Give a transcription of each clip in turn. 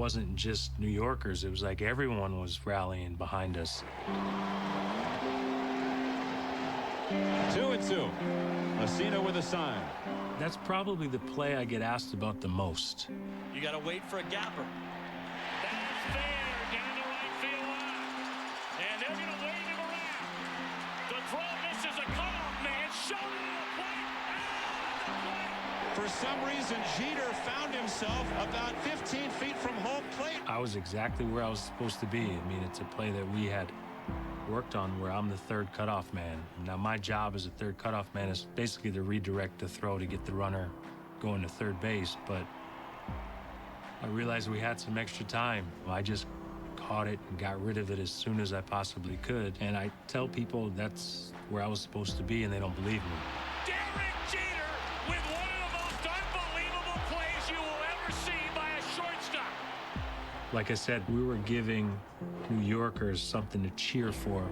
wasn't just New Yorkers. It was like everyone was rallying behind us. 2-2. Messina with a sign. That's probably the play I get asked about the most. You got to wait for a gapper. That's fair down the right field line. And they're going to wave him around. The throw misses a cutoff man. Shoulder to the plate. For some reason, Jeter found himself about 15 feet from home plate. I was exactly where I was supposed to be. I mean, it's a play that we had worked on where I'm the third cutoff man. Now, my job as a third cutoff man is basically to redirect the throw to get the runner going to third base. But I realized we had some extra time. I just caught it and got rid of it as soon as I possibly could. And I tell people that's where I was supposed to be, and they don't believe me. Derek Jeter with one of the most unbelievable plays you will ever see by a shortstop. Like I said, we were giving New Yorkers something to cheer for.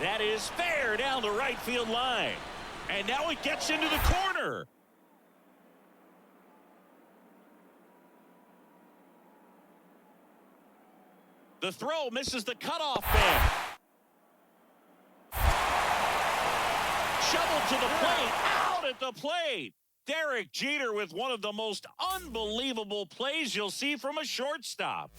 That is fair down the right field line. And now it gets into the corner. The throw misses the cutoff man. Shovel to the plate. Out at the plate. Derek Jeter with one of the most unbelievable plays you'll see from a shortstop.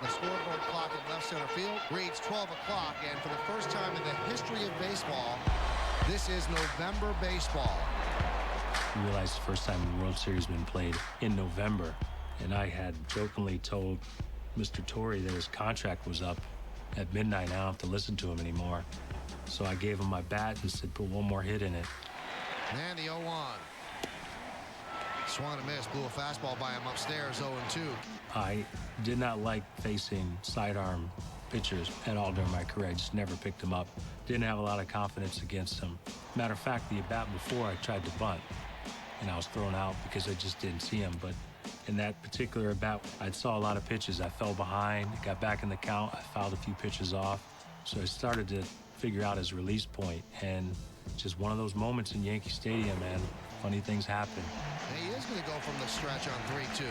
The scoreboard clock at left center field reads 12 o'clock, and for the first time in the history of baseball, this is November baseball. I realized the first time the World Series had been played in November, and I had jokingly told Mr. Torrey that his contract was up at midnight. I don't have to listen to him anymore. So I gave him my bat and said, put one more hit in it. And the 0-1. Swung and missed, blew a fastball by him upstairs, 0-2. I did not like facing sidearm pitchers at all during my career. I just never picked them up. Didn't have a lot of confidence against them. Matter of fact, the at-bat before, I tried to bunt, and I was thrown out because I just didn't see him. But in that particular at-bat, I saw a lot of pitches. I fell behind, got back in the count. I fouled a few pitches off. So I started to figure out his release point, and just one of those moments in Yankee Stadium, man. Funny things happen. He is going to go from the stretch on 3-2.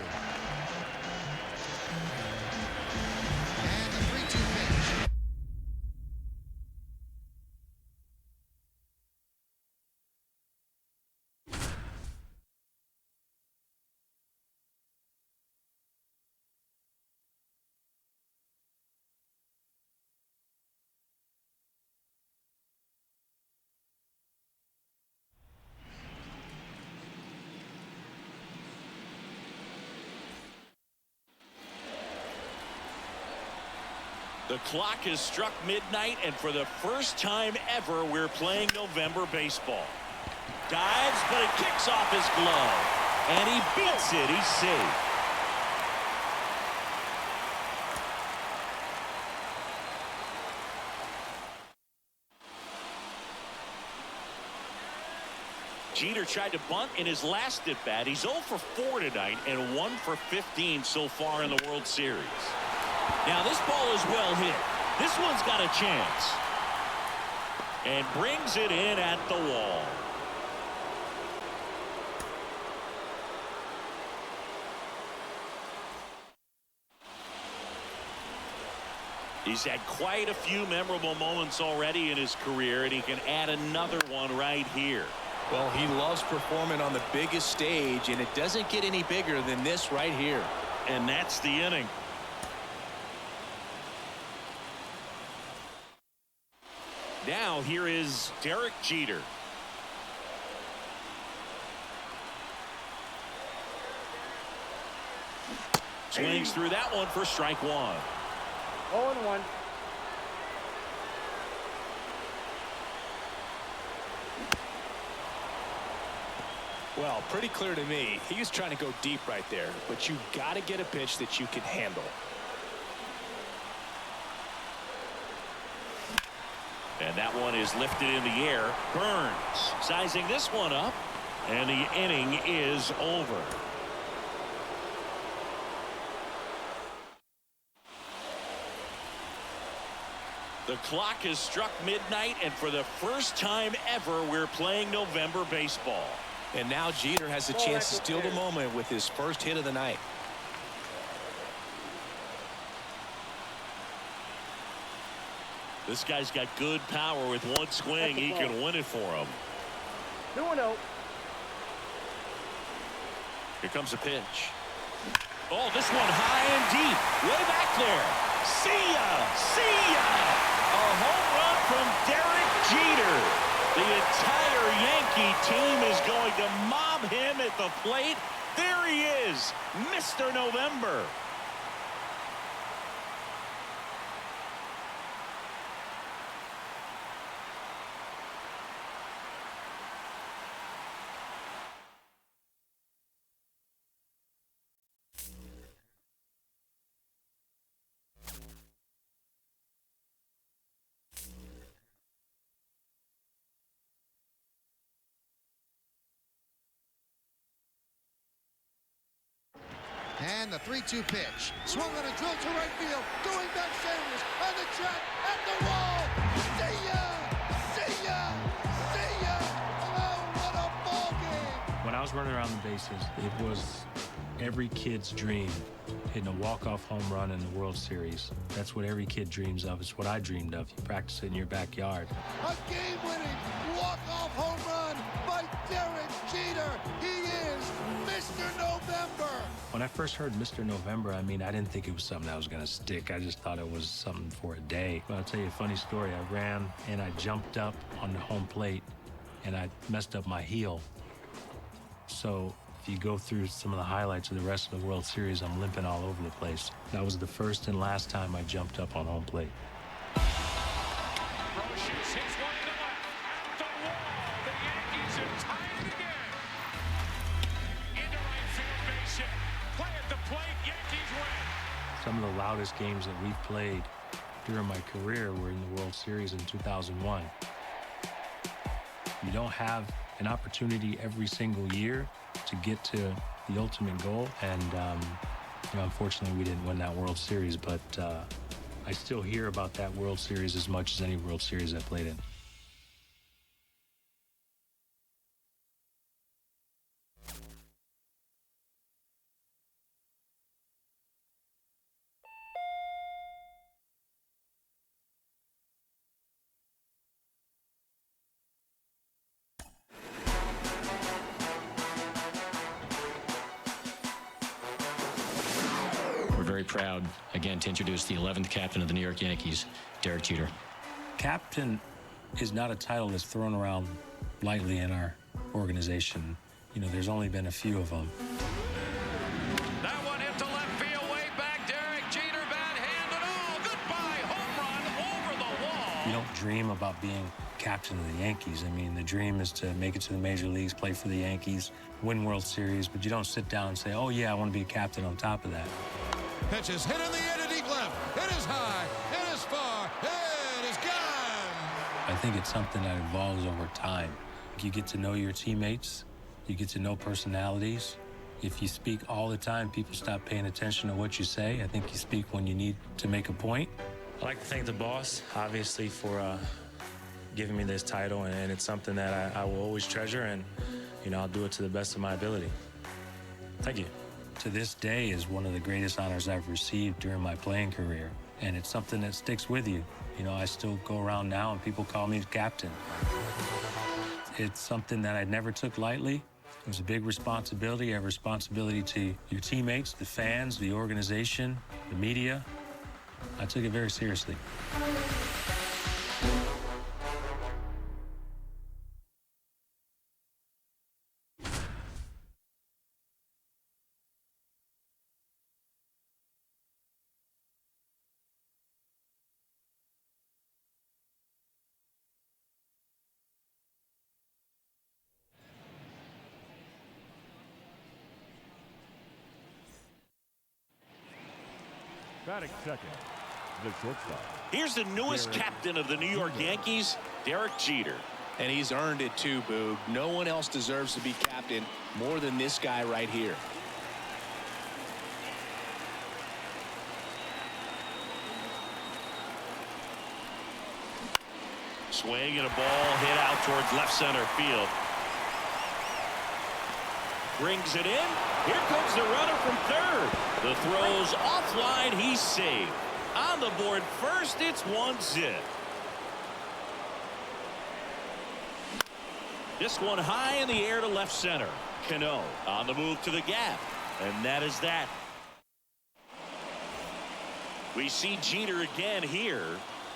And the 3-2 pitch. The clock has struck midnight, and for the first time ever, we're playing November baseball. Dives, but it kicks off his glove, and he beats it. He's safe. Jeter tried to bunt in his last at-bat. He's 0 for 4 tonight and 1 for 15 so far in the World Series. Now this ball is well hit. This one's got a chance. And brings it in at the wall. He's had quite a few memorable moments already in his career, and he can add another one right here. Well, he loves performing on the biggest stage, and it doesn't get any bigger than this right here. And that's the inning. Now here is Derek Jeter. Swings through that one for strike one. 0-1. Well, pretty clear to me. He was trying to go deep right there, but you got to get a pitch that you can handle. And that one is lifted in the air. Burns sizing this one up, and the inning is over. The clock has struck midnight, and for the first time ever, we're playing November baseball. And now Jeter has a chance to steal the moment with his first hit of the night. This guy's got good power. With one swing, he can win it for him. 2-0. Here comes a pitch. Oh, this one high and deep. Way back there. See ya! See ya! A home run from Derek Jeter. The entire Yankee team is going to mob him at the plate. There he is, Mr. November. And the 3-2 pitch. Swung on a drill to right field. Going back Sanders on the track at the wall. See ya! See ya! See ya! Oh, what a ball game! When I was running around the bases, it was every kid's dream, hitting a walk-off home run in the World Series. That's what every kid dreams of. It's what I dreamed of. You practice it in your backyard. A game-winning walk-off home run by Derek Jeter. He is Mr. November. When I first heard Mr. November, I mean, I didn't think it was something that was going to stick. I just thought it was something for a day. But I'll tell you a funny story. I ran and I jumped up on the home plate and I messed up my heel. So if you go through some of the highlights of the rest of the World Series, I'm limping all over the place. That was the first and last time I jumped up on home plate. Shoots, hits one to left. Out the wall. The Yankees have tied it again. Into right field base hit. Play at the plate. Yankees win. Some of the loudest games that we've played during my career were in the World Series in 2001. You don't have an opportunity every single year to get to the ultimate goal, and unfortunately we didn't win that World Series, but I still hear about that World Series as much as any World Series I played in. Very proud, again, to introduce the 11th captain of the New York Yankees, Derek Jeter. Captain is not a title that's thrown around lightly in our organization. You know, there's only been a few of them. That one hit to left field, way back. Derek Jeter, bad hand and all. Goodbye, home run over the wall. You don't dream about being captain of the Yankees. I mean, the dream is to make it to the major leagues, play for the Yankees, win World Series, but you don't sit down and say, oh yeah, I want to be a captain on top of that. Pitches hit in the air to deep left. It is high. It is far. It is gone. I think it's something that evolves over time. You get to know your teammates. You get to know personalities. If you speak all the time, people stop paying attention to what you say. I think you speak when you need to make a point. I'd like to thank the boss, obviously, for giving me this title, and it's something that I will always treasure, and, you know, I'll do it to the best of my ability. Thank you. To this day is one of the greatest honors I've received during my playing career, and it's something that sticks with you. You know, I still go around now and people call me the captain. It's something that I never took lightly. It was a big responsibility. You have responsibility to your teammates, the fans, the organization, the media. I took it very seriously. Batting second, the shortstop. Here's the newest captain of the New York Yankees, Derek Jeter. And he's earned it too, Boog. No one else deserves to be captain more than this guy right here. Swing and a ball hit out towards left center field. Brings it in. Here comes the runner from third. The throw's offline. He's saved. On the board first, it's 1-0. This one high in the air to left center. Cano on the move to the gap. And that is that. We see Jeter again here.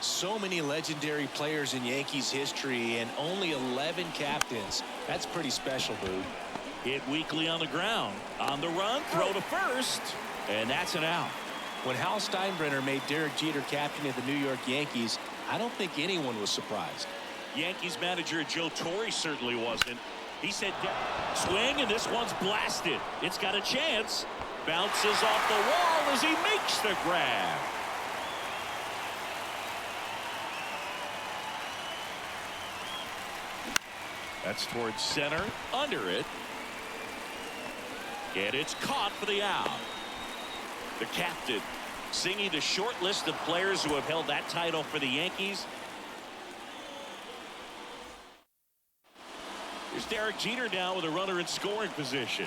So many legendary players in Yankees history and only 11 captains. That's pretty special, Boog. Hit weakly on the ground. On the run, throw to first. And that's an out. When Hal Steinbrenner made Derek Jeter captain of the New York Yankees, I don't think anyone was surprised. Yankees manager Joe Torre certainly wasn't. He said, swing, and this one's blasted. It's got a chance. Bounces off the wall as he makes the grab. That's towards center, under it. And it's caught for the out. The captain singing the short list of players who have held that title for the Yankees. Here's Derek Jeter now with a runner in scoring position.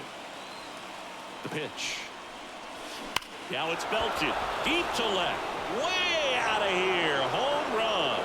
The pitch. Now it's belted deep to left. Way out of here. Home run.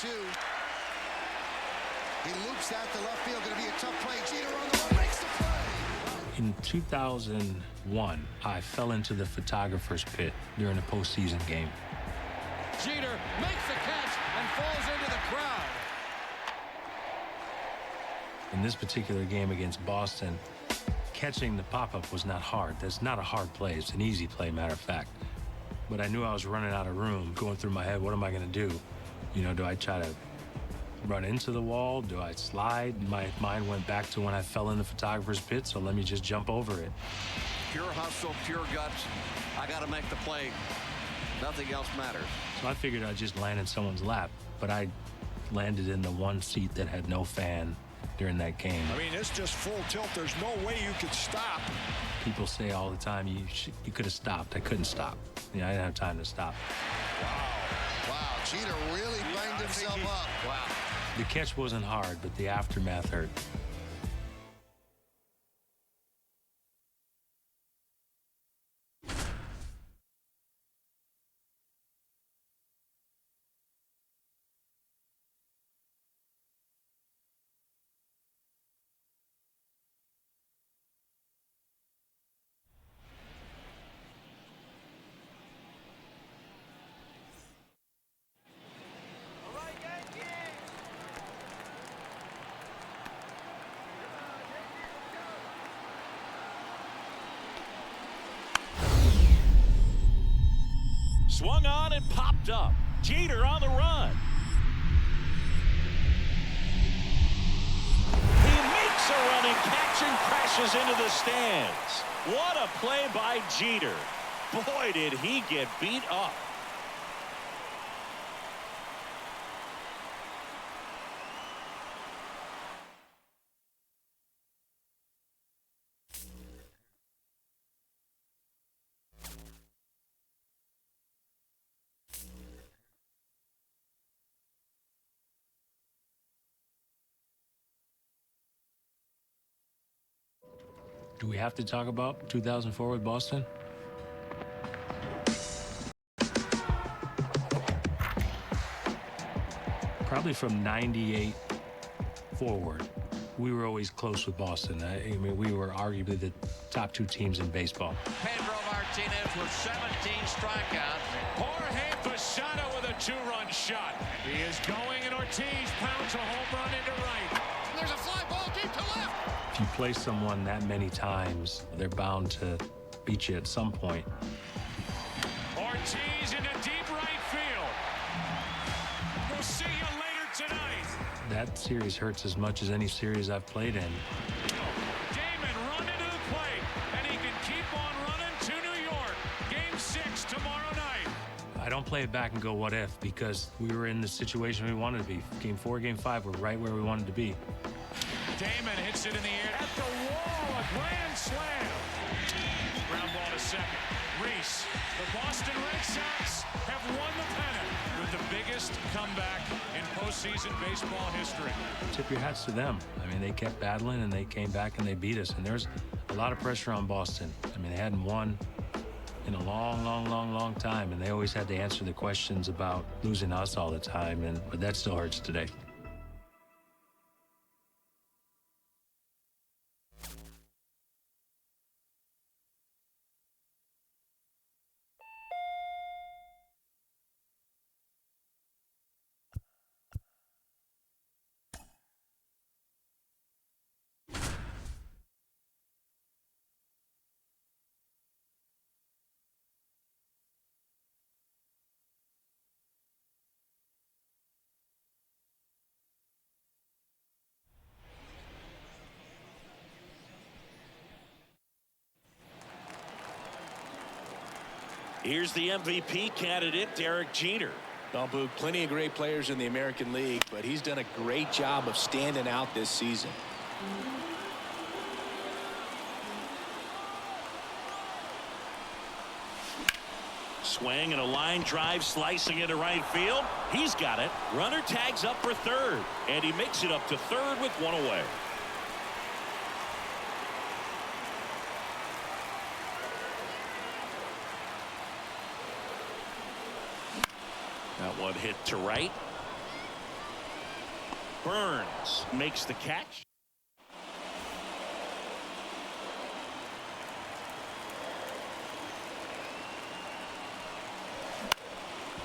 Two. He loops that to left field. Going to be a tough play. Jeter on the run, makes the play. In 2001, I fell into the photographer's pit during a postseason game. Jeter makes the catch and falls into the crowd. In this particular game against Boston, catching the pop-up was not hard. That's not a hard play. It's an easy play, matter of fact. But I knew I was running out of room, going through my head, what am I going to do? You know, do I try to run into the wall? Do I slide? My mind went back to when I fell in the photographer's pit, so let me just jump over it. Pure hustle, pure guts. I got to make the play. Nothing else matters. So I figured I'd just land in someone's lap, but I landed in the one seat that had no fan during that game. I mean, it's just full tilt. There's no way you could stop. People say all the time, you could have stopped. I couldn't stop. You know, I didn't have time to stop. Wow, Jeter really banged himself up. Wow. The catch wasn't hard, but the aftermath hurt. Swung on and popped up. Jeter on the run. He makes a running catch and crashes into the stands. What a play by Jeter. Boy, did he get beat up. Do we have to talk about 2004 with Boston? Probably from 98 forward, we were always close with Boston. I mean, we were arguably the top 2 teams in baseball. Pedro Martinez with 17 strikeouts. Jorge Posada with a 2-run shot. He is going, and Ortiz pounds a home run into right. There's a fly ball deep to left. If you play someone that many times, they're bound to beat you at some point. Ortiz into deep right field. We'll see you later tonight. That series hurts as much as any series I've played in. Damon run into the plate, and he can keep on running to New York. Game 6 tomorrow night. I don't play it back and go, what if? Because we were in the situation we wanted to be. Game 4, Game 5, we're right where we wanted to be. Damon hits it in the air at the wall. A grand slam. Ground ball to second. Reese. The Boston Red Sox have won the pennant with the biggest comeback in postseason baseball history. Tip your hats to them. I mean, they kept battling and they came back and they beat us. And there's a lot of pressure on Boston. I mean, they hadn't won in a long time, and they always had to answer the questions about losing us all the time, but that still hurts today. Here's the MVP candidate, Derek Jeter. Well, Boog, plenty of great players in the American League, but he's done a great job of standing out this season. Swing and a line drive slicing into right field. He's got it. Runner tags up for third, and he makes it up to third with 1 away. That one hit to right. Burns makes the catch.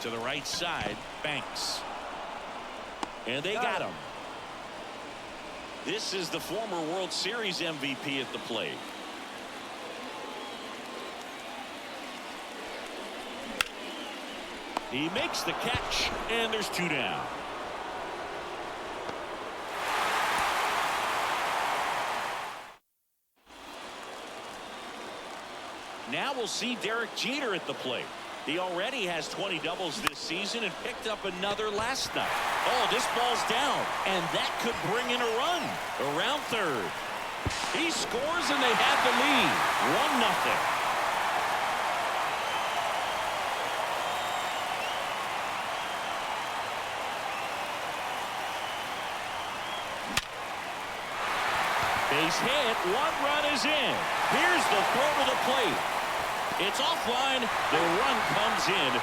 To the right side, Banks. And they got him. This is the former World Series MVP at the plate. He makes the catch, and there's 2 down. Now we'll see Derek Jeter at the plate. He already has 20 doubles this season and picked up another last night. Oh, this ball's down, and that could bring in a run. Around third. He scores, and they have the lead. 1-0. Base hit, 1 run is in. Here's the throw to the plate. It's offline. The run comes in.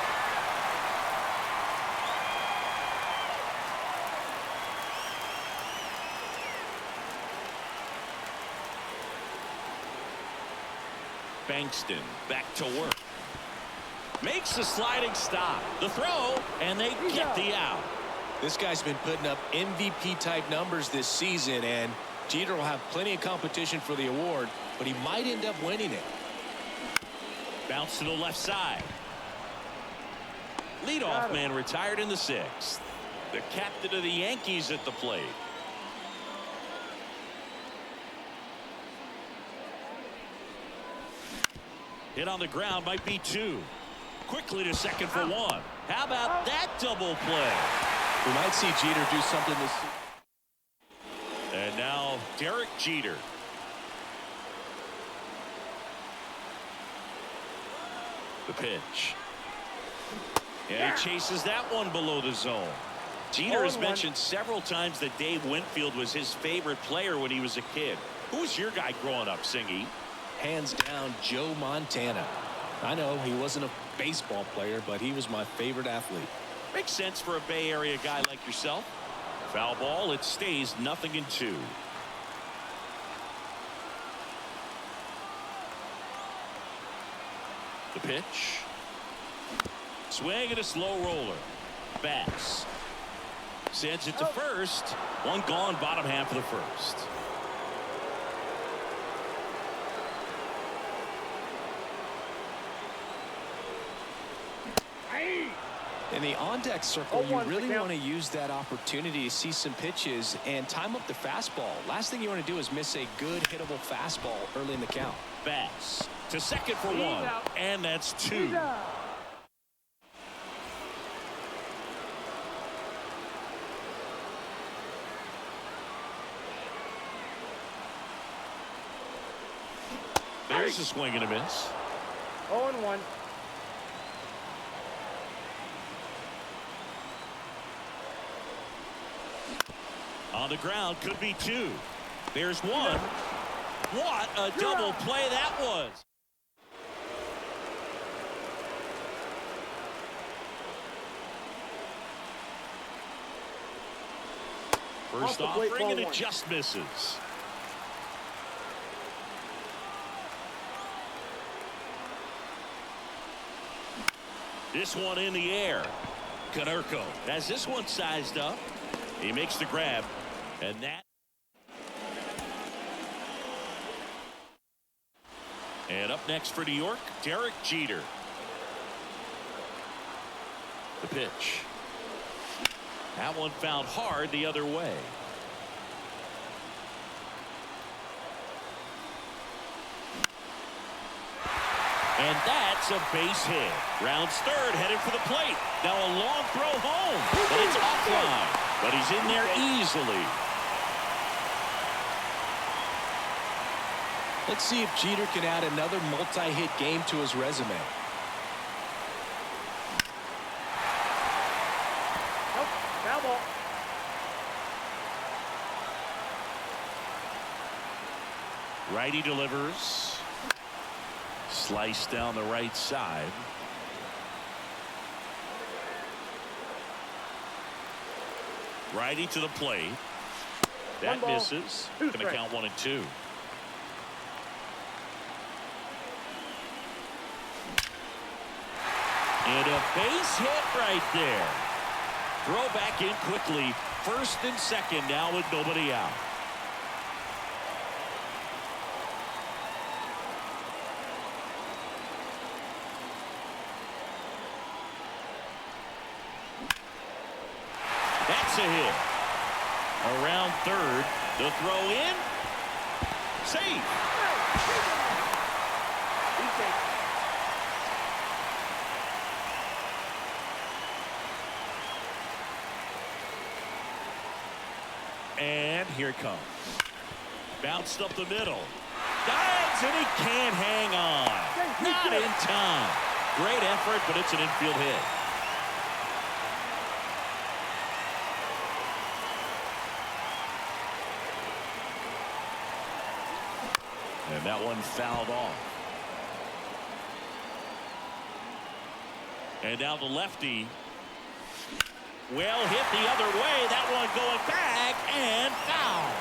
Bankston back to work. Makes the sliding stop. The throw, and they get the out. This guy's been putting up MVP-type numbers this season, and Jeter will have plenty of competition for the award, but he might end up winning it. Bounce to the left side. Leadoff man retired in the 6th. The captain of the Yankees at the plate. Hit on the ground, might be 2. Quickly to second for 1. How about that double play? We might see Jeter do something this season. And now Derek Jeter. The pitch. And he chases that one below the zone. Jeter has mentioned several times that Dave Winfield was his favorite player when he was a kid. Who was your guy growing up, Singy? Hands down, Joe Montana. I know he wasn't a baseball player, but he was my favorite athlete. Makes sense for a Bay Area guy like yourself. Foul ball. It stays 0-2. The pitch. Swing and a slow roller. Bass. Sends it to first. One gone, bottom half of the first. In the on-deck circle, you really want to use that opportunity to see some pitches and time up the fastball. Last thing you want to do is miss a good hittable fastball early in the count. Bass to second for one, and that's two. There's a swing and a miss. 0-1. On the ground, could be two. There's one. What a double play that was. First offering, and it just misses. This one in the air. Konerko has this one sized up. He makes the grab, and that. And up next for New York, Derek Jeter. The pitch. That one fouled hard the other way. And that's a base hit. Rounds third, headed for the plate. Now a long throw home, but it's offline. But he's in there easily. Let's see if Jeter can add another multi-hit game to his resume. Foul ball. Righty delivers. Slice down the right side. Righty to the plate. That misses. Going to count 1-2. And a base hit right there. Throw back in quickly. First and second now with nobody out. That's a hit. Around third. The throw in. Safe. And here it comes. Bounced up the middle. Dives, and he can't hang on. Not in time. Great effort, but it's an infield hit. And that one fouled off. And now the lefty. Well hit the other way. That one going back and foul.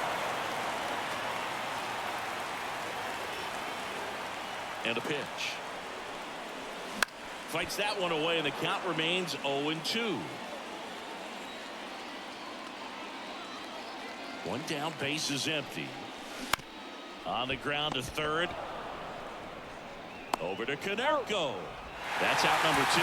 And a pitch. Fights that one away, and the count remains 0-2. One down, base is empty. On the ground to third. Over to Konerko. That's out number 2.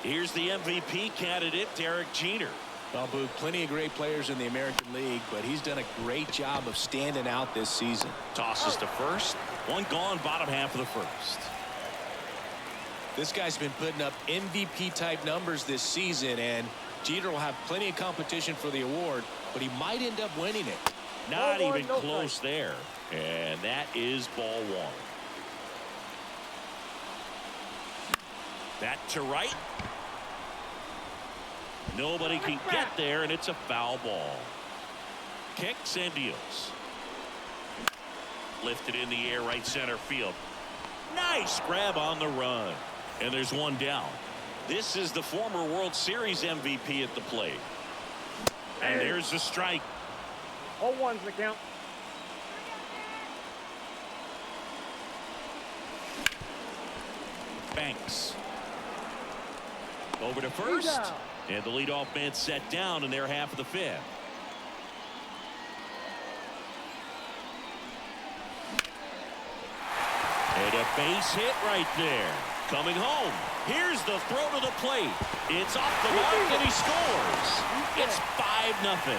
Here's the MVP candidate, Derek Jeter. Well, Boog, plenty of great players in the American League, but he's done a great job of standing out this season. Tosses to first. One gone, bottom half of the first. This guy's been putting up MVP-type numbers this season, and Jeter will have plenty of competition for the award, but he might end up winning it. Not even close there. And that is ball one. That to right. Nobody can get there, and it's a foul ball. Kicks and deals. Lifted in the air, right center field. Nice grab on the run. And there's one down. This is the former World Series MVP at the plate. And there's the strike. 0-1's the count. Banks. Over to first. And the leadoff man set down in their half of the fifth. And a base hit right there. Coming home. Here's the throw to the plate. It's off the mark and he scores. It's 5-0.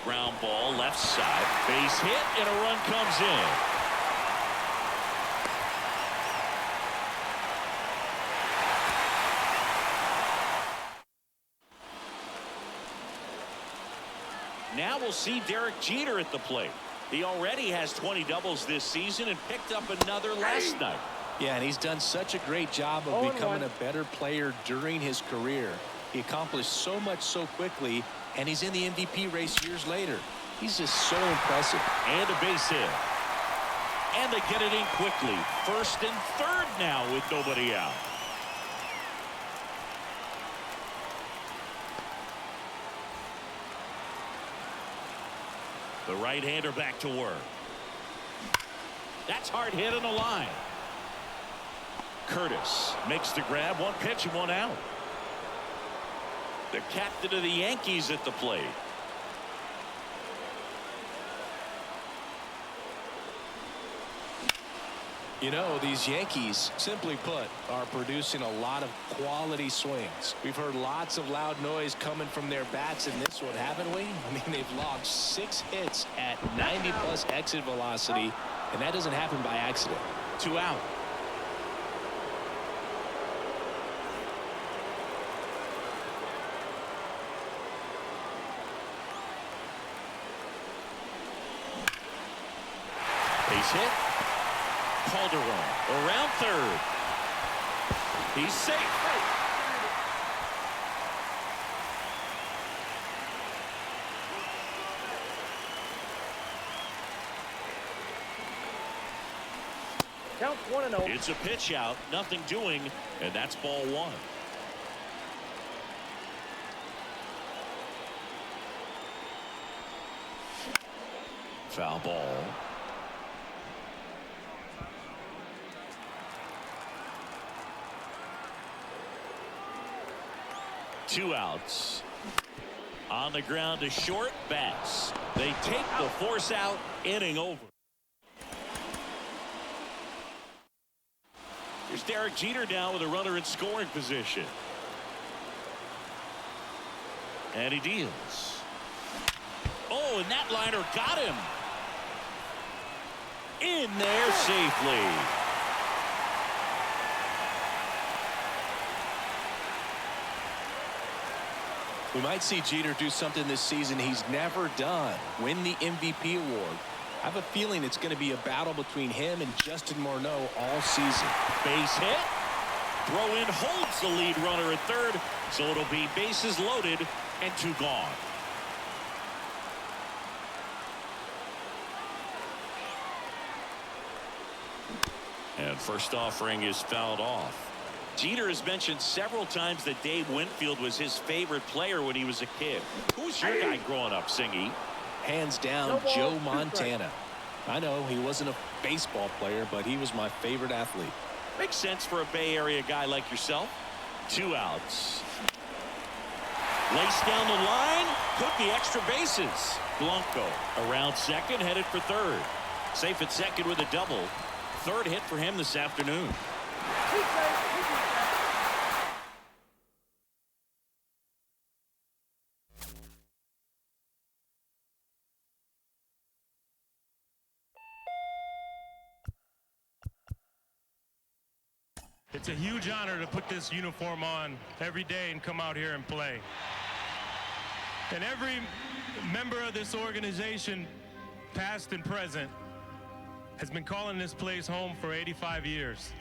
Ground ball left side. Base hit and a run comes in. Now we'll see Derek Jeter at the plate. He already has 20 doubles this season and picked up another last night. Yeah, and he's done such a great job of becoming a better player during his career. He accomplished so much so quickly, and he's in the MVP race years later. He's just so impressive. And a base hit. And they get it in quickly. First and third now with nobody out. The right-hander back to work. That's hard hit on the line. Curtis makes the grab. One pitch and one out. The captain of the Yankees at the plate. You know, these Yankees, simply put, are producing a lot of quality swings. We've heard lots of loud noise coming from their bats in this one, haven't we? I mean, they've logged 6 hits at 90+ exit velocity, and that doesn't happen by accident. 2 out. Base hit. Calderon around third. He's safe. Counts 1-0. It's a pitch out, nothing doing, and that's ball 1. Foul ball. Two outs. On the ground to short. Bats. They take the force out. Inning over. Here's Derek Jeter down with a runner in scoring position. And he deals. Oh, and that liner got him. In there safely. We might see Jeter do something this season he's never done. Win the MVP award. I have a feeling it's going to be a battle between him and Justin Morneau all season. Base hit. Throw in holds the lead runner at third. So it'll be bases loaded and 2 gone. And first offering is fouled off. Jeter has mentioned several times that Dave Winfield was his favorite player when he was a kid. Who's your guy growing up, Singy? Hands down, Joe Montana. I know he wasn't a baseball player, but he was my favorite athlete. Makes sense for a Bay Area guy like yourself. 2 outs. Lace down the line. Could be extra bases. Blanco around second, headed for third. Safe at second with a double. Third hit for him this afternoon. It's a huge honor to put this uniform on every day and come out here and play. And every member of this organization, past and present, has been calling this place home for 85 years.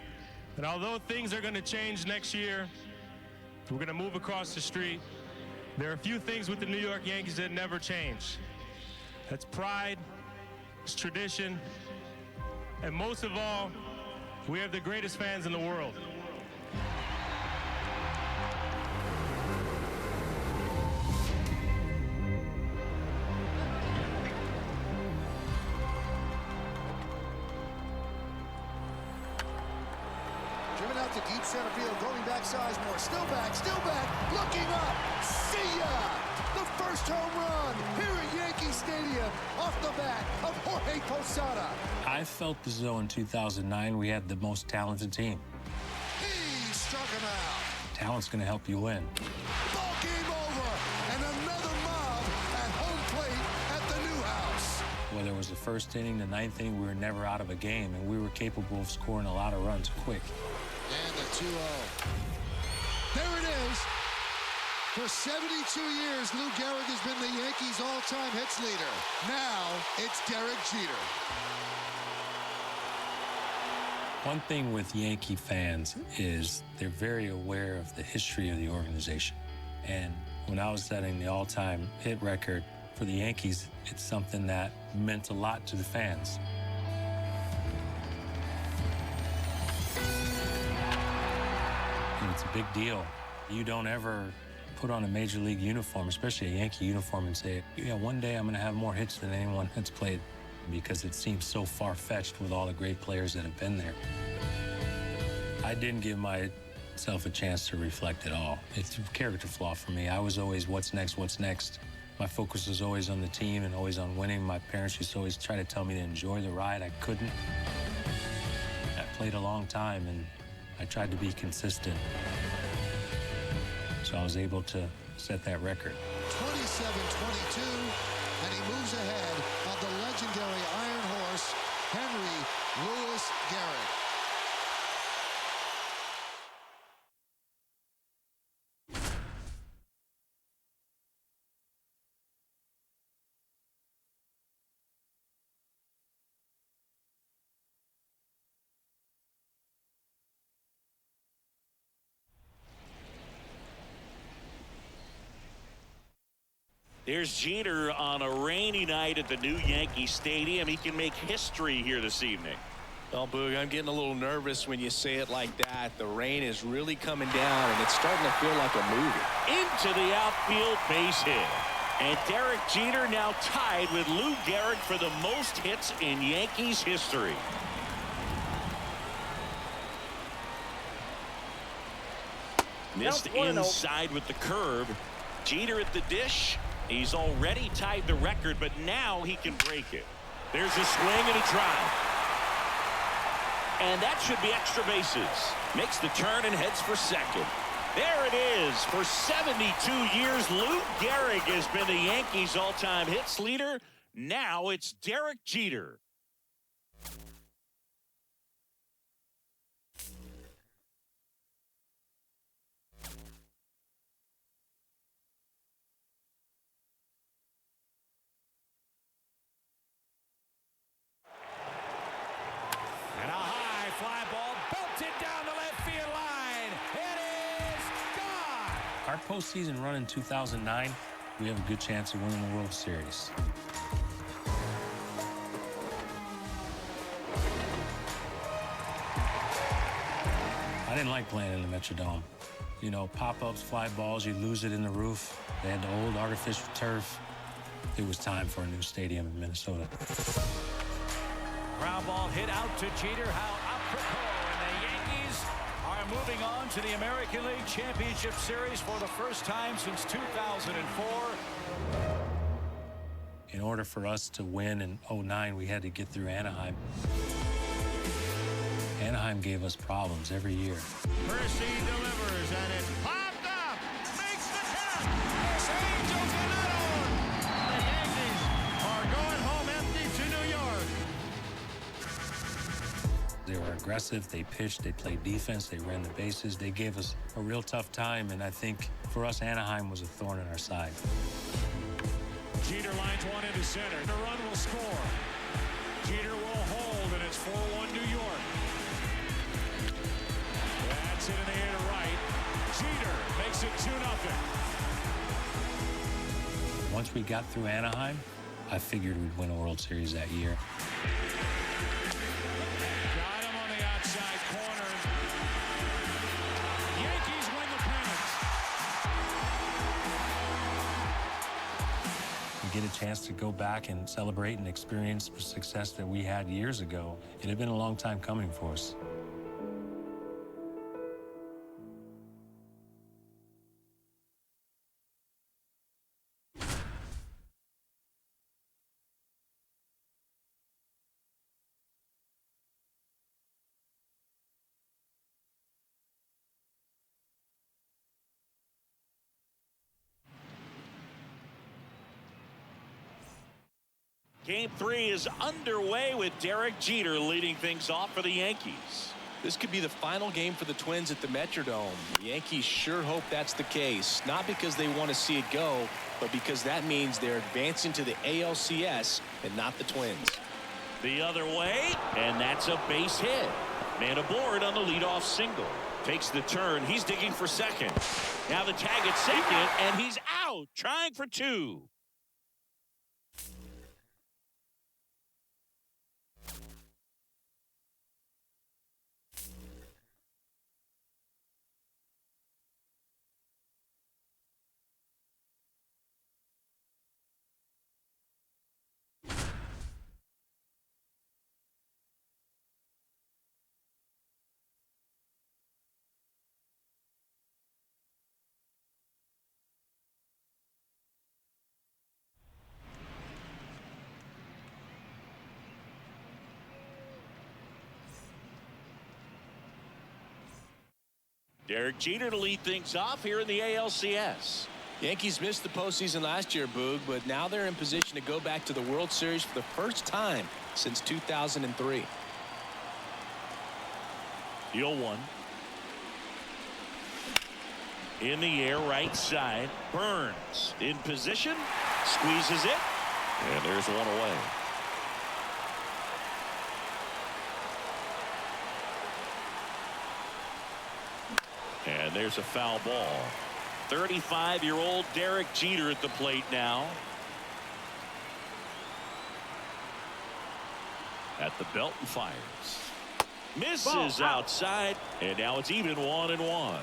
And although things are going to change next year, We're going to move across the street. There are a few things with the New York Yankees that never change. That's pride, it's tradition, and most of all, we have the greatest fans in the world. Driven out to deep center field, going back Sizemore, still back, looking up, see ya! The first home run here at Yankee Stadium off the bat of Jorge Posada. I felt as though in 2009 we had the most talented team. He struck him out. Talent's going to help you win. Ball game over, and another mob at home plate at the new house. Whether it was the first inning, the ninth inning, we were never out of a game, and we were capable of scoring a lot of runs quick. And the 2-0. There it is. For 72 years, Lou Gehrig has been the Yankees' all-time hits leader. Now, it's Derek Jeter. One thing with Yankee fans is they're very aware of the history of the organization. And when I was setting the all-time hit record for the Yankees, it's something that meant a lot to the fans. And it's a big deal. You don't ever put on a major league uniform, especially a Yankee uniform, and say, yeah, one day I'm going to have more hits than anyone that's played, because it seems so far-fetched with all the great players that have been there. I didn't give myself a chance to reflect at all. It's a character flaw for me. I was always, what's next, what's next? My focus was always on the team and always on winning. My parents used to always try to tell me to enjoy the ride. I couldn't. I played a long time, and I tried to be consistent. So I was able to set that record. 27-22, and he moves ahead of the legendary Iron Horse, Henry Louis Gehrig. There's Jeter on a rainy night at the new Yankee Stadium. He can make history here this evening. Well, Boog, I'm getting a little nervous when you say it like that. The rain is really coming down, and it's starting to feel like a movie. Into the outfield, base hit. And Derek Jeter now tied with Lou Gehrig for the most hits in Yankees history. Missed inside with the curve. Jeter at the dish. He's already tied the record, but now he can break it. There's a swing and a drive. And that should be extra bases. Makes the turn and heads for second. There it is. For 72 years, Lou Gehrig has been the Yankees' all-time hits leader. Now it's Derek Jeter. Our postseason run in 2009, we have a good chance of winning the World Series. I didn't like playing in the Metrodome. You know, pop-ups, fly balls, you lose it in the roof. They had the old artificial turf. It was time for a new stadium in Minnesota. Ground ball hit out to Jeter. How apropos. And the Yankees are moving on to the American League Championship Series for the first time since 2004. In order for us to win in 09, we had to get through Anaheim. Anaheim gave us problems every year. Percy delivers, and it popped up. Makes the catch. It's Angel Ganado. The Yankees are going home empty to New York. They were aggressive, they pitched, they played defense, they ran the bases. They gave us a real tough time, and I think for us, Anaheim was a thorn in our side. Jeter lines one into center. The run will score. Jeter will hold, and it's 4-1 New York. That's it in the air to right. Jeter makes makes it 2-0. Once we got through Anaheim, I figured we'd win a World Series that year. Got him on the outside corner. Yankees win the pennant. We get a chance to go back and celebrate and experience the success that we had years ago. It had been a long time coming for us. Game 3 is underway with Derek Jeter leading things off for the Yankees. This could be the final game for the Twins at the Metrodome. The Yankees sure hope that's the case, not because they want to see it go, but because that means they're advancing to the ALCS and not the Twins. The other way, and that's a base hit. Man aboard on the leadoff single. Takes the turn. He's digging for second. Now the tag at second, and he's out, trying for 2. Derek Jeter to lead things off here in the ALCS. Yankees missed the postseason last year, Boog, but now they're in position to go back to the World Series for the first time since 2003. The 0-1. In the air, right side. Burns in position. Squeezes it. And there's one away. And there's a foul ball. 35-year-old Derek Jeter at the plate now. At the belt and fires. Misses outside. And now it's even 1-1.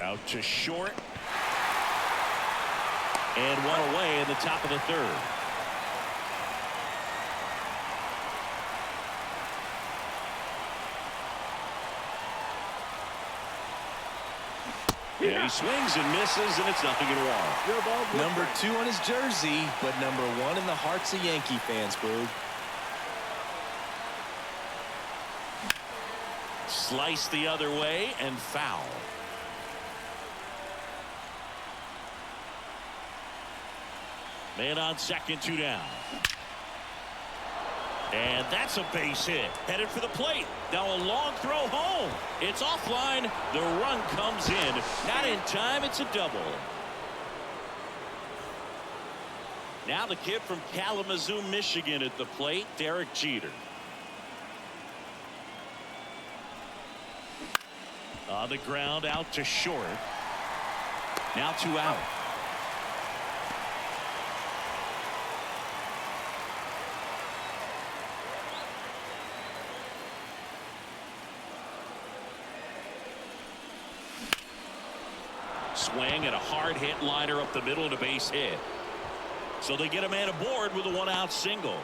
Out to short. And one away in the top of the third. And he swings and misses, and it's 0-1. Number 2 on his jersey, but number 1 in the hearts of Yankee fans, Boog. Slice the other way and foul. Man on second, 2 down. And that's a base hit. Headed for the plate. Now a long throw home. It's offline. The run comes in. Not in time. It's a double. Now the kid from Kalamazoo, Michigan at the plate, Derek Jeter. On the ground, out to short. Now 2 out. Swing and a hard hit liner up the middle and a base hit. So they get a man aboard with a 1-out single.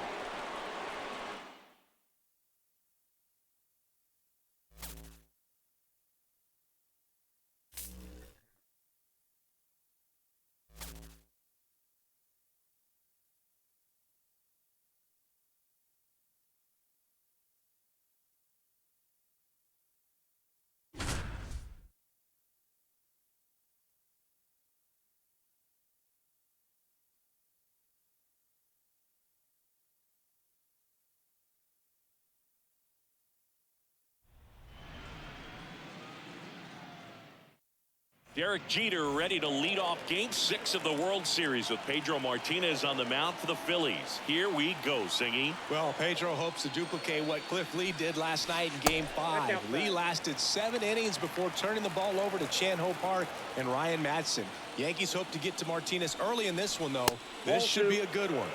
Derek Jeter ready to lead off Game 6 of the World Series with Pedro Martinez on the mound for the Phillies. Here we go, Singy. Well, Pedro hopes to duplicate what Cliff Lee did last night in Game 5. Lee lasted 7 innings before turning the ball over to Chan-Ho Park and Ryan Madsen. Yankees hope to get to Martinez early in this one, though. This should be a good one.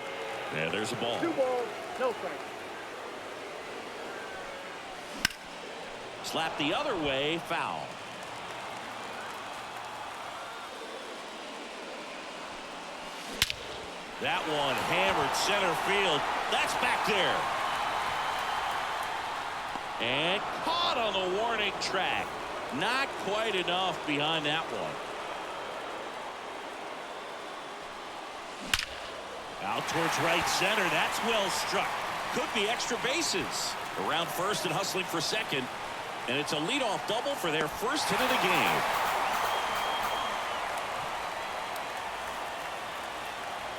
Yeah, there's a ball. 2 balls, no strikes. Slap the other way, foul. That one hammered center field. That's back there. And caught on the warning track. Not quite enough behind that one. Out towards right center. That's well struck. Could be extra bases. Around first and hustling for second. And it's a leadoff double for their first hit of the game.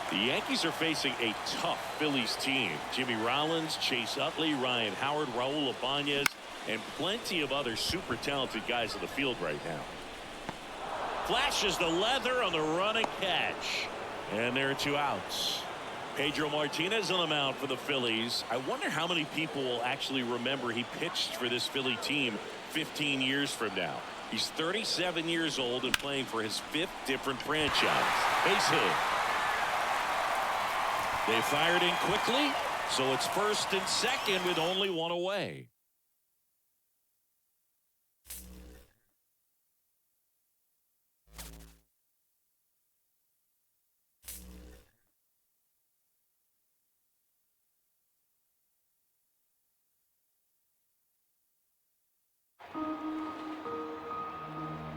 The Yankees are facing a tough Phillies team. Jimmy Rollins, Chase Utley, Ryan Howard, Raul Ibanez, and plenty of other super talented guys on the field right now. Flashes the leather on the running catch. And there are 2 outs. Pedro Martinez on the mound for the Phillies. I wonder how many people will actually remember he pitched for this Philly team 15 years from now. He's 37 years old and playing for his 5th different franchise. Base hit. They fired in quickly, so it's first and second with only 1 away.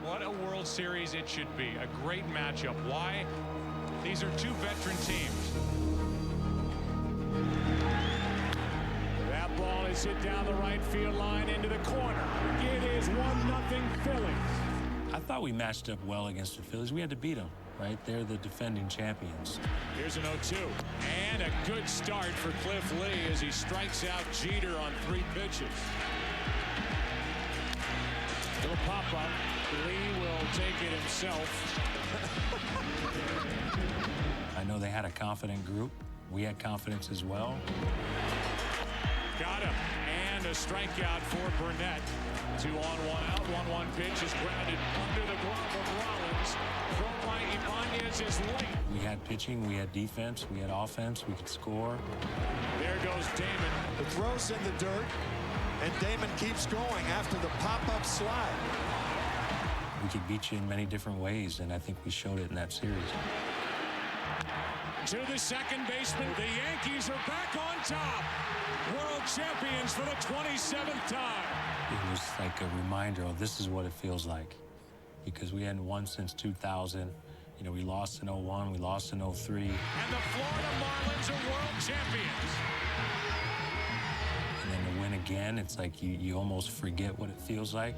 What a World Series it should be. A great matchup. Why? These are 2 veteran teams. That ball is hit down the right field line into the corner. It is 1-0 Phillies. I thought we matched up well against the Phillies. We had to beat them, right? They're the defending champions. Here's an 0-2. And a good start for Cliff Lee as he strikes out Jeter on 3 pitches. Little pop-up. Lee will take it himself. I know they had a confident group. We had confidence as well. Got him. And a strikeout for Burnett. 2 on, 1 out. 1-1 pitch is grounded under the glove of Rollins. Throw by Ibanez is late. We had pitching, we had defense, we had offense, we could score. There goes Damon. The throw's in the dirt, and Damon keeps going after the pop-up slide. We could beat you in many different ways, and I think we showed it in that series. To the second baseman, the Yankees are back on top. World champions for the 27th time. It was like a reminder, oh, this is what it feels like. Because we hadn't won since 2000. You know, we lost in 01, we lost in 03. And the Florida Marlins are world champions. And then to win again, it's like you almost forget what it feels like.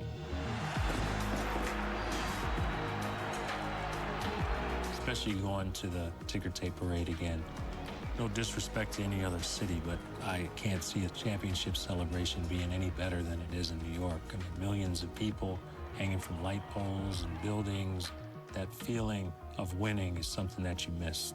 Especially going to the ticker tape parade again. No disrespect to any other city, but I can't see a championship celebration being any better than it is in New York. I mean, millions of people hanging from light poles and buildings. That feeling of winning is something that you miss.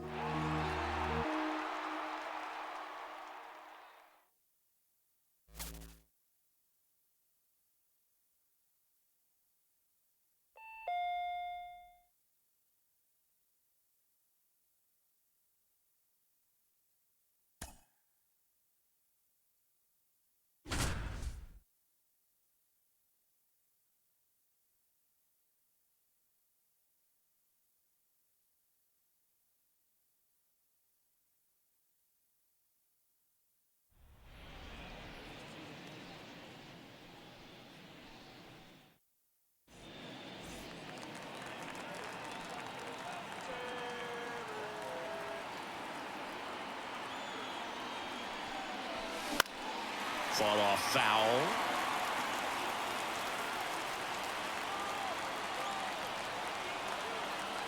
Fought off foul.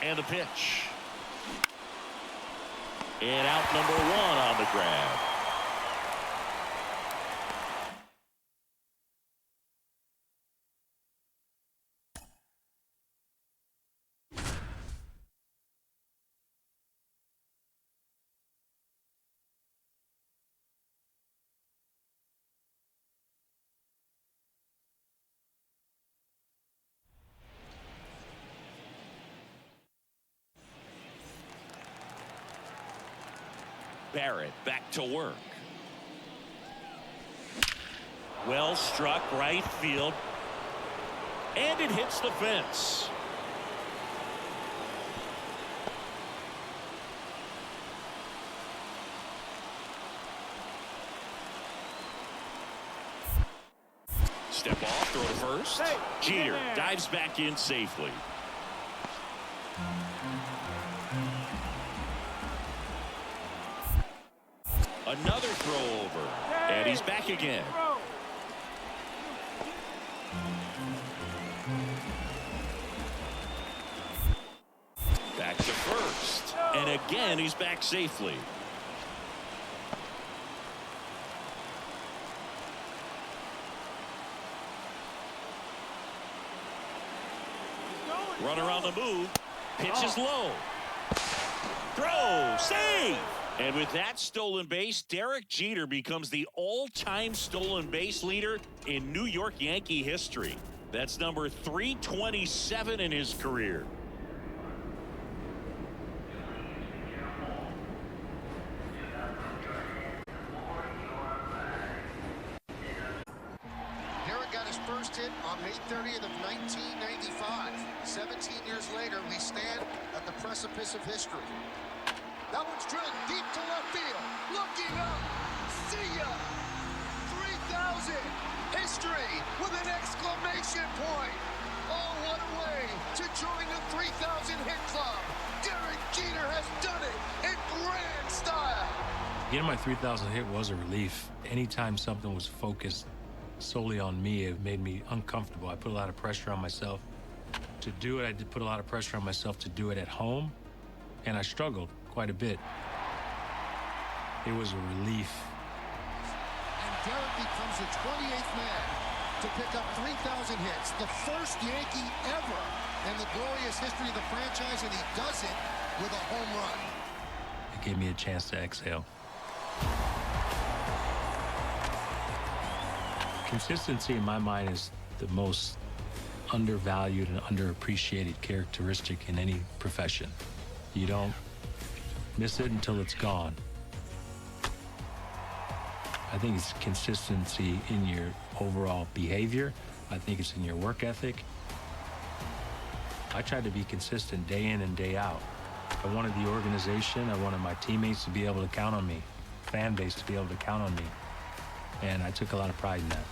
And a pitch. And out number 1 on the grab. Barrett back to work. Well struck right field. And it hits the fence. Step off, throw to first. Jeter dives back in safely. Another throw over. And he's back again. Back to first. And again, he's back safely. Runner on the move. Pitch is low. Throw. Save. And with that stolen base, Derek Jeter becomes the all-time stolen base leader in New York Yankee history. That's number 327 in his career. Derek got his first hit on May 30th of 1995. 17 years later, we stand at the precipice of history. That one's drilled deep to left field. Looking up. See ya. 3,000. History with an exclamation point. Oh, what a way to join the 3,000 hit club. Derek Jeter has done it in grand style. Getting my 3,000 hit was a relief. Anytime something was focused solely on me, it made me uncomfortable. I put a lot of pressure on myself to do it. I did put a lot of pressure on myself to do it at home, and I struggled quite a bit. It was a relief. And Derek becomes the 28th man to pick up 3,000 hits, the first Yankee ever in the glorious history of the franchise, and he does it with a home run. It gave me a chance to exhale. Consistency in my mind is the most undervalued and underappreciated characteristic in any profession. You don't miss it until it's gone. I think it's consistency in your overall behavior. I think it's in your work ethic. I tried to be consistent day in and day out. I wanted the organization, I wanted my teammates to be able to count on me, fan base to be able to count on me. And I took a lot of pride in that.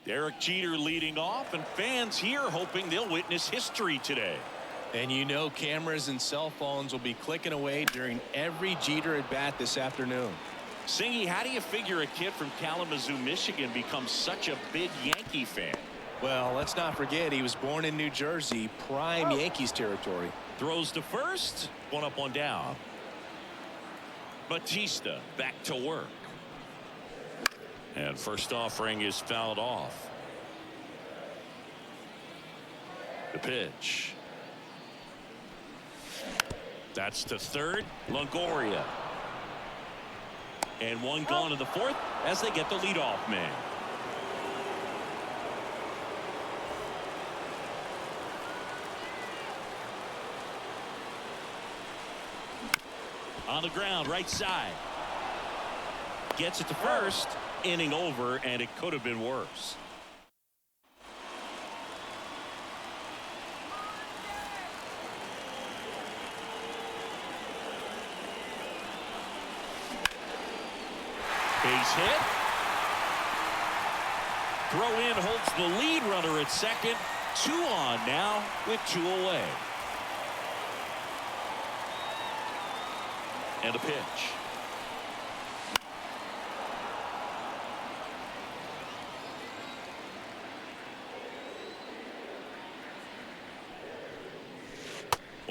Derek Jeter leading off, and fans here hoping they'll witness history today. And you know cameras and cell phones will be clicking away during every Jeter at bat this afternoon. Singy, how do you figure a kid from Kalamazoo, Michigan becomes such a big Yankee fan? Well, let's not forget he was born in New Jersey, prime Yankees territory. Throws to first, one up, one down. Batista back to work. And first offering is fouled off. The pitch. That's to third. Longoria. And one gone in the fourth as they get the leadoff man. On the ground, right side. Gets it to first. Inning over, and it could have been worse. Base hit. Throw in holds the lead runner at second. 2 on now with 2 away. And a pitch.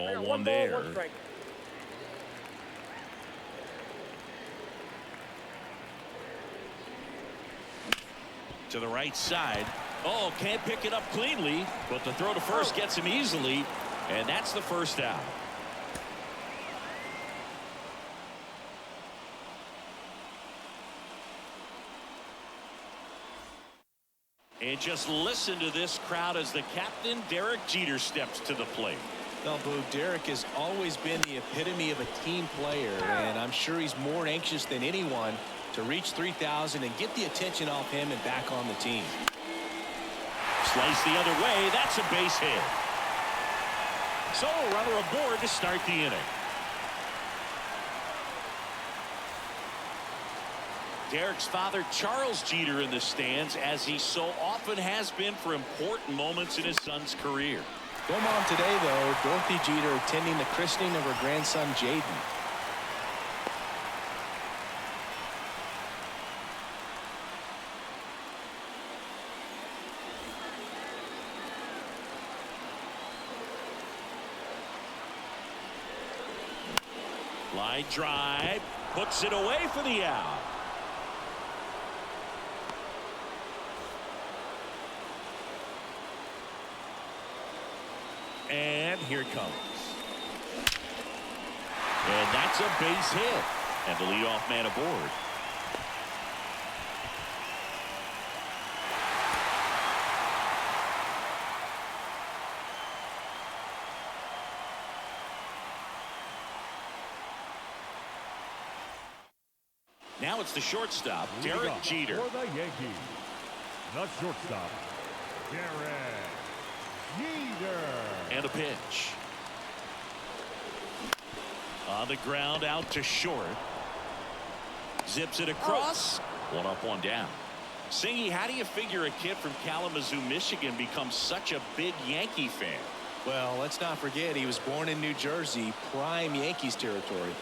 Ball one One there. one strike. To the right side. Oh, can't pick it up cleanly, but the throw to first gets him easily, and that's the first out. And just listen to this crowd as the captain, Derek Jeter, steps to the plate. Well, Boo, Derek has always been the epitome of a team player, and I'm sure he's more anxious than anyone to reach 3,000 and get the attention off him and back on the team. Slice the other way. That's a base hit. So a runner aboard to start the inning. Derek's father, Charles Jeter, in the stands, as he so often has been for important moments in his son's career. Going on today, though, Dorothy Jeter attending the christening of her grandson, Jaden. Line drive, puts it away for the out. And here it comes. And that's a base hit. And the leadoff man aboard. Now it's the shortstop, Derek Jeter. For the Yankees, the shortstop, Derek Jeter. And a pitch. On the ground, out to short. Zips it across. One up, one down. Singy, how do you figure a kid from Kalamazoo, Michigan becomes such a big Yankee fan? Well, let's not forget he was born in New Jersey, prime Yankees territory.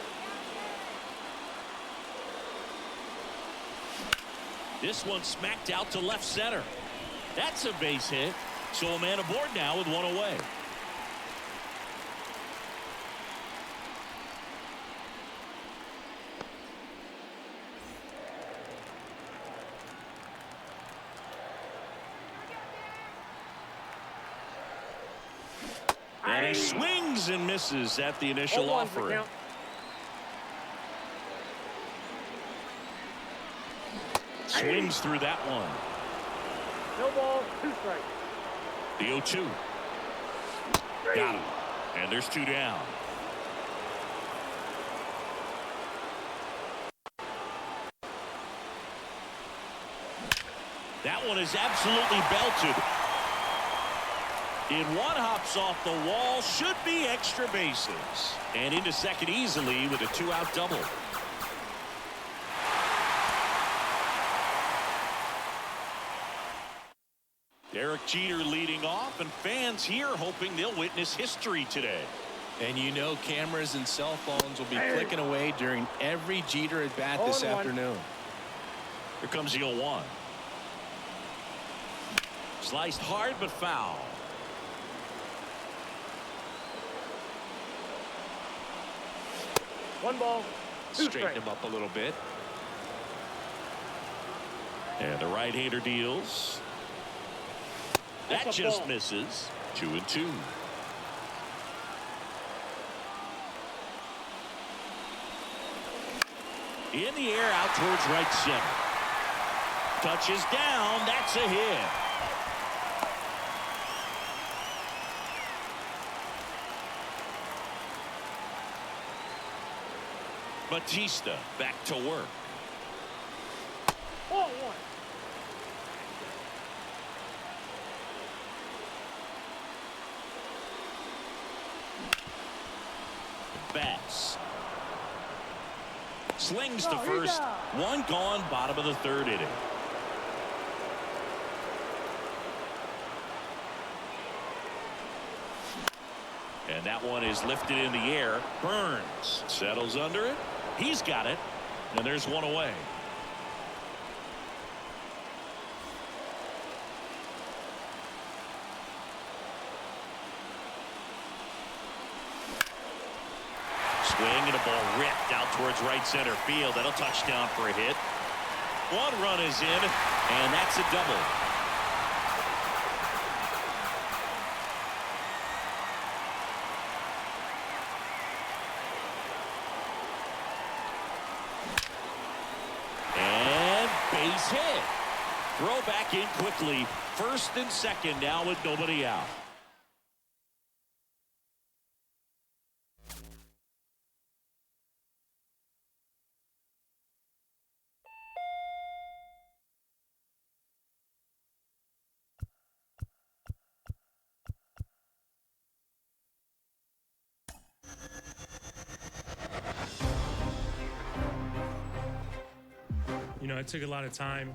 This one smacked out to left center. That's a base hit. So a man aboard now with one away. And he swings and misses at the initial offering. Swings through that one. No ball, 2 strikes. The 0-2. Got him. And there's 2 down. That one is absolutely belted. In one, hops off the wall, should be extra bases. And into second easily with a 2-out double. Derek Jeter leading off, and fans here hoping they'll witness history today. And you know cameras and cell phones will be clicking away during every Jeter at bat this afternoon. Here comes the 0-1. Sliced hard but foul. One ball, 2 Straighten strikes. him up a little bit. And the right-hander deals. That just misses. 2-2. In the air out towards right center. Touches down. That's a hit. Batista back to work. 4-1. Bass. Slings to first. One gone, bottom of the 3rd inning. And that one is lifted in the air. Burns settles under it. He's got it. And there's one away. Swing and a ball ripped out towards right center field. That'll touch down for a hit. One run is in, and that's a double. And base hit. Throw back in quickly. First and second now with nobody out. You know, I took a lot of time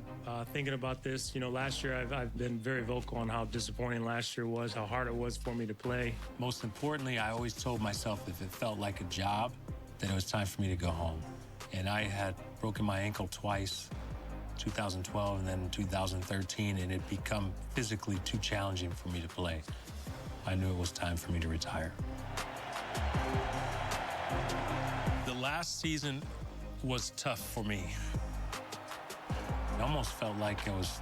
thinking about this. You know, last year I've been very vocal on how disappointing last year was, how hard it was for me to play. Most importantly, I always told myself if it felt like a job, then it was time for me to go home. And I had broken my ankle twice, 2012 and then in 2013, and it become physically too challenging for me to play. I knew it was time for me to retire. The last season was tough for me. It almost felt like I was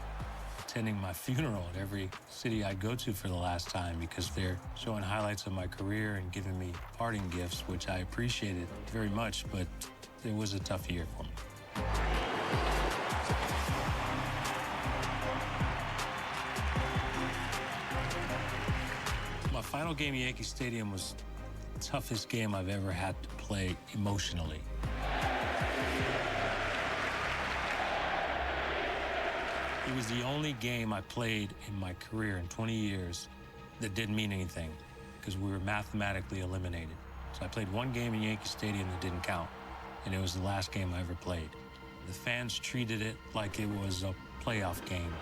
attending my funeral at every city I go to for the last time because they're showing highlights of my career and giving me parting gifts, which I appreciated very much, but it was a tough year for me. My final game at Yankee Stadium was the toughest game I've ever had to play emotionally. It was the only game I played in my career in 20 years that didn't mean anything because we were mathematically eliminated. So I played one game in Yankee Stadium that didn't count, and it was the last game I ever played. The fans treated it like it was a playoff game.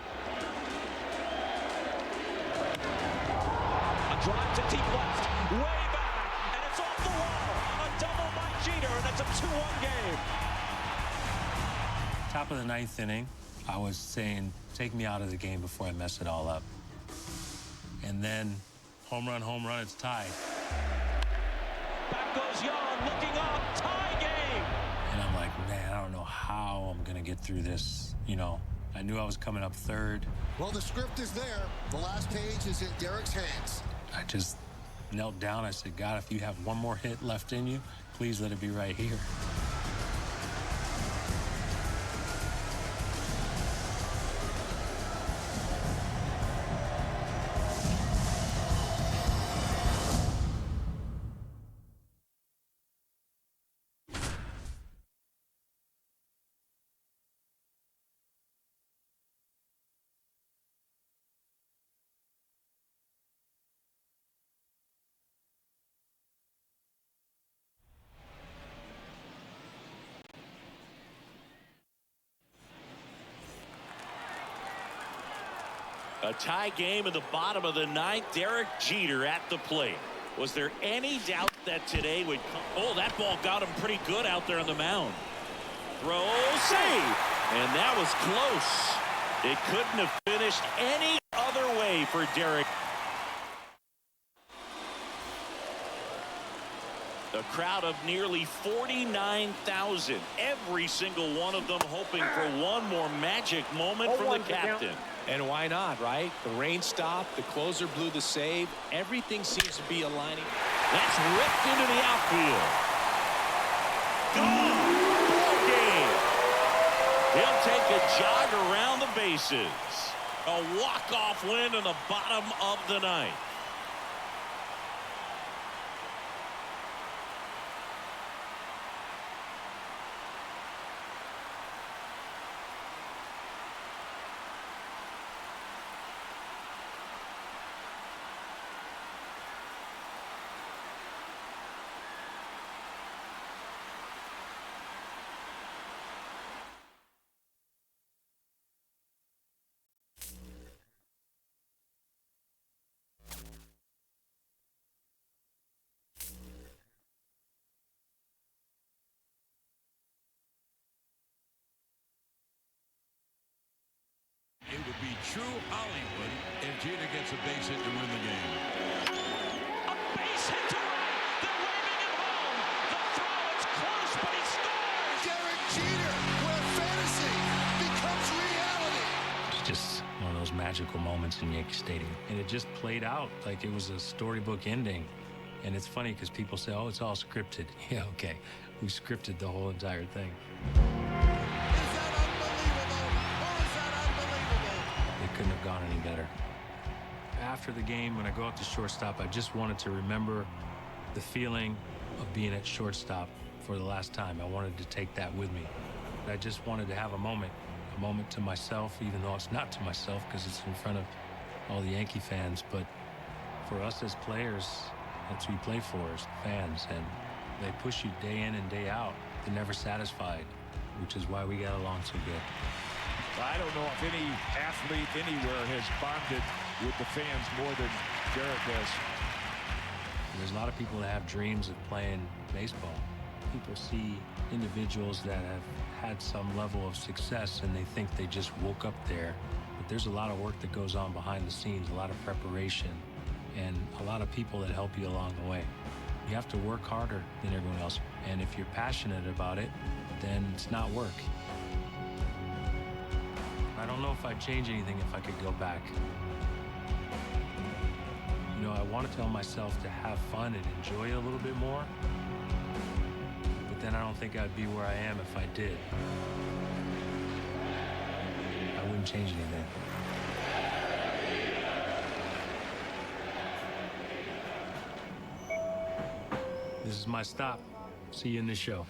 A drive to deep left, way back, and it's off the wall. A double by Jeter, and it's a 2-1 game. Top of the ninth inning, I was saying, take me out of the game before I mess it all up. And then, home run, it's tied. Back goes Young, looking up, tie game. And I'm like, man, I don't know how I'm gonna get through this. You know, I knew I was coming up third. Well, the script is there. The last page is in Derek's hands. I just knelt down. I said, God, if you have one more hit left in you, please let it be right here. A tie game in the bottom of the ninth. Derek Jeter at the plate. Was there any doubt that today would come? Oh, that ball got him pretty good out there on the mound. Throw, save. And that was close. It couldn't have finished any other way for Derek. A crowd of nearly 49,000. Every single one of them hoping for one more magic moment from the captain. And why not, right? The rain stopped. The closer blew the save. Everything seems to be aligning. That's ripped into the outfield. Gone. Ball game. He'll take a jog around the bases. A walk-off win in the bottom of the ninth. It would be true Hollywood if Jeter gets a base hit to win the game. A base hit to right. They're waving him home. The throw magical moments in Yankee Stadium. And it just played out like it was a storybook ending. And it's funny because people say, oh, it's all scripted. Yeah, okay. We scripted the whole entire thing. Is that unbelievable? Or is that unbelievable? It couldn't have gone any better. After the game, when I go up to shortstop, I just wanted to remember the feeling of being at shortstop for the last time. I wanted to take that with me. I just wanted to have a moment to myself, even though it's not to myself because it's in front of all the Yankee fans. But for us as players, that's who we play for, as fans, and they push you day in and day out. They're never satisfied, which is why we got along so good. I don't know if any athlete anywhere has bonded with the fans more than Derek has. There's a lot of people that have dreams of playing baseball. People see individuals that have had some level of success and they think they just woke up there. But there's a lot of work that goes on behind the scenes, a lot of preparation, and a lot of people that help you along the way. You have to work harder than everyone else. And if you're passionate about it, then it's not work. I don't know if I'd change anything if I could go back. You know, I want to tell myself to have fun and enjoy it a little bit more. But then I don't think I'd be where I am if I did. I wouldn't change anything. This is my stop. See you in the show.